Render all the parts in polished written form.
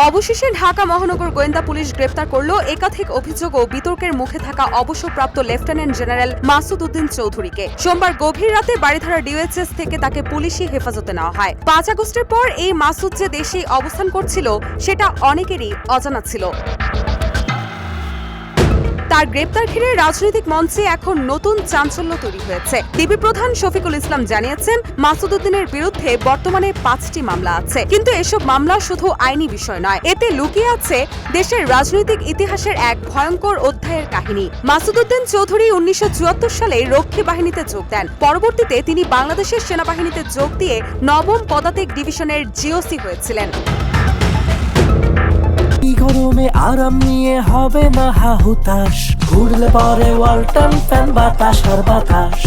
অবশেষে ঢাকা মহানগর গোয়েন্দা পুলিশ গ্রেপ্তার করল একাধিক অভিযোগ ও বিতর্কের মুখে থাকা অবসরপ্রাপ্ত লেফটেন্যান্ট জেনারেল মাসুদ উদ্দিন চৌধুরীকে। সোমবার গভীর রাতে বারিধারা ডিওএইচএস থেকে তাকে পুলিশি হেফাজতে নেওয়া হয়। 5 আগস্টের পর এই মাসুদ যে দেশে অবস্থান করছিল সেটা অনেকেরই অজানা ছিল। তার গ্রেপ্তার ঘিরে রাজনৈতিক মঞ্চে এখন নতুন চাঞ্চল্য তৈরি হয়েছে। ডিবি প্রধান শফিকুল ইসলাম জানিয়েছেন, মাসুদ উদ্দিনের বিরুদ্ধে বর্তমানে 5টি মামলা আছে, কিন্তু এসব মামলা শুধু আইনি বিষয় নয়, এতে লুকিয়ে আছে দেশের রাজনৈতিক ইতিহাসের এক ভয়ঙ্কর অধ্যায়ের কাহিনী। মাসুদ উদ্দিন চৌধুরী 1974 সালে রক্ষী বাহিনীতে যোগ দেন। পরবর্তীতে তিনি বাংলাদেশের সেনাবাহিনীতে যোগ দিয়ে 9ম পদাতিক ডিভিশনের জিওসি হয়েছিলেন। গরমে আরাম নিয়ে হবে না হাহুতাশ, ঘুরলে পরে ওয়ালটন ফ্যান বাতাস আর বাতাস।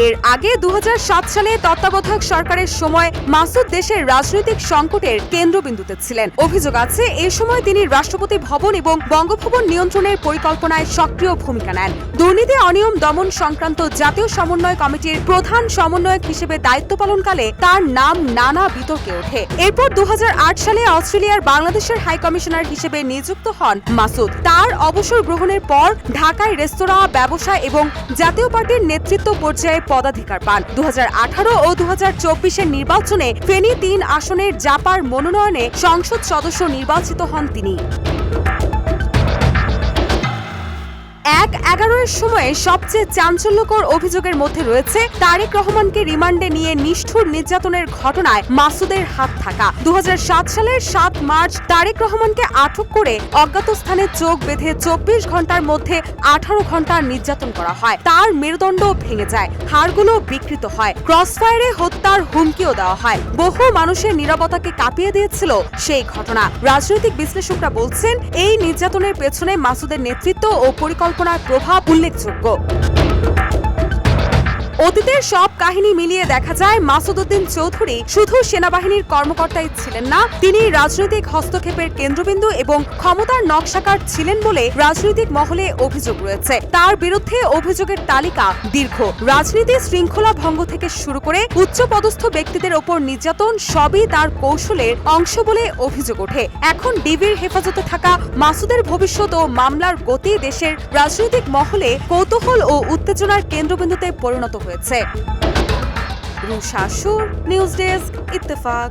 এর আগে 2007 সালে তত্ত্বাবধায়ক সরকারের সময় মাসুদ দেশের রাজনৈতিক সংকটের কেন্দ্রবিন্দুতে ছিলেন। অভিযোগ আছে, এই সময় তিনি রাষ্ট্রপতি ভবন এবং বঙ্গভবন নিয়ন্ত্রণের পরিকল্পনায় সক্রিয় ভূমিকা নেন। দুর্নীতি অনিয়ম দমন সংক্রান্ত জাতীয় সমন্বয় কমিটির প্রধান সমন্বয়ক হিসেবে দায়িত্ব পালনকালে তার নাম নানা বিতর্কে ওঠে। এরপর 2008 সালে অস্ট্রেলিয়ার বাংলাদেশের হাই কমিশনার হিসেবে নিযুক্ত হন মাসুদ। তার অবসর গ্রহণের পর ঢাকায় রেস্তোরাঁ, ব্যবসা এবং জাতীয় পার্টির নেতৃত্ব পর্যায়ে পদাধিকার পান। 2018 ও 2024 নির্বাচনে ফেনী 3 আসনের জাপার মনোনয়নে সংসদ সদস্য নির্বাচিত হন তিনি। 1/11 সময়ে সবচেয়ে চাঞ্চল্যকর অভিযোগের মধ্যে রয়েছে তারেক রহমানকে রিমান্ডে নিয়ে নিষ্ঠুর নির্যাতনের ঘটনায় মাসুদের হাত থাকা। 2007 সালের 7 মার্চ তারেক রহমানকে আটক করে অজ্ঞাত স্থানে চোখ বেঁধে 24 ঘন্টার মধ্যে 18 ঘন্টা নির্যাতন করা হয়। তার মেরুদণ্ড ভেঙে যায়, হাড়গুলো বিকৃত হয়, ক্রসফায়ারে হত্যার হুমকিও দেওয়া হয়। বহু মানুষের নীরবতাকে কাঁপিয়ে দিয়েছিল সেই ঘটনা। রাজনৈতিক বিশ্লেষকরা বলছেন, এই নির্যাতনের পেছনে মাসুদের নেতৃত্ব ও পরিকল্পনার প্রভাব উল্লেখযোগ্য। অতীতের সব কাহিনী মিলিয়ে দেখা যায়, মাসুদ উদ্দিন চৌধুরী শুধু সেনাবাহিনীর কর্মকর্তাই ছিলেন না, তিনি রাজনৈতিক হস্তক্ষেপের কেন্দ্রবিন্দু এবং ক্ষমতার নকশাকার ছিলেন বলে রাজনৈতিক মহলে অভিযোগ রয়েছে। তার বিরুদ্ধে অভিযোগের তালিকা দীর্ঘ। রাজনীতি শৃঙ্খলা ভঙ্গ থেকে শুরু করে উচ্চপদস্থ ব্যক্তিদের ওপর নির্যাতন সবই তার কৌশলের অংশ বলে অভিযোগ ওঠে। এখন ডিবির হেফাজতে থাকা মাসুদের ভবিষ্যৎ ও মামলার গতি দেশের রাজনৈতিক মহলে কৌতূহল ও উত্তেজনার কেন্দ্রবিন্দুতে পরিণত হয়েছে। রুশা সুর, নিউজ ডেস্ক, ইত্তেফাক।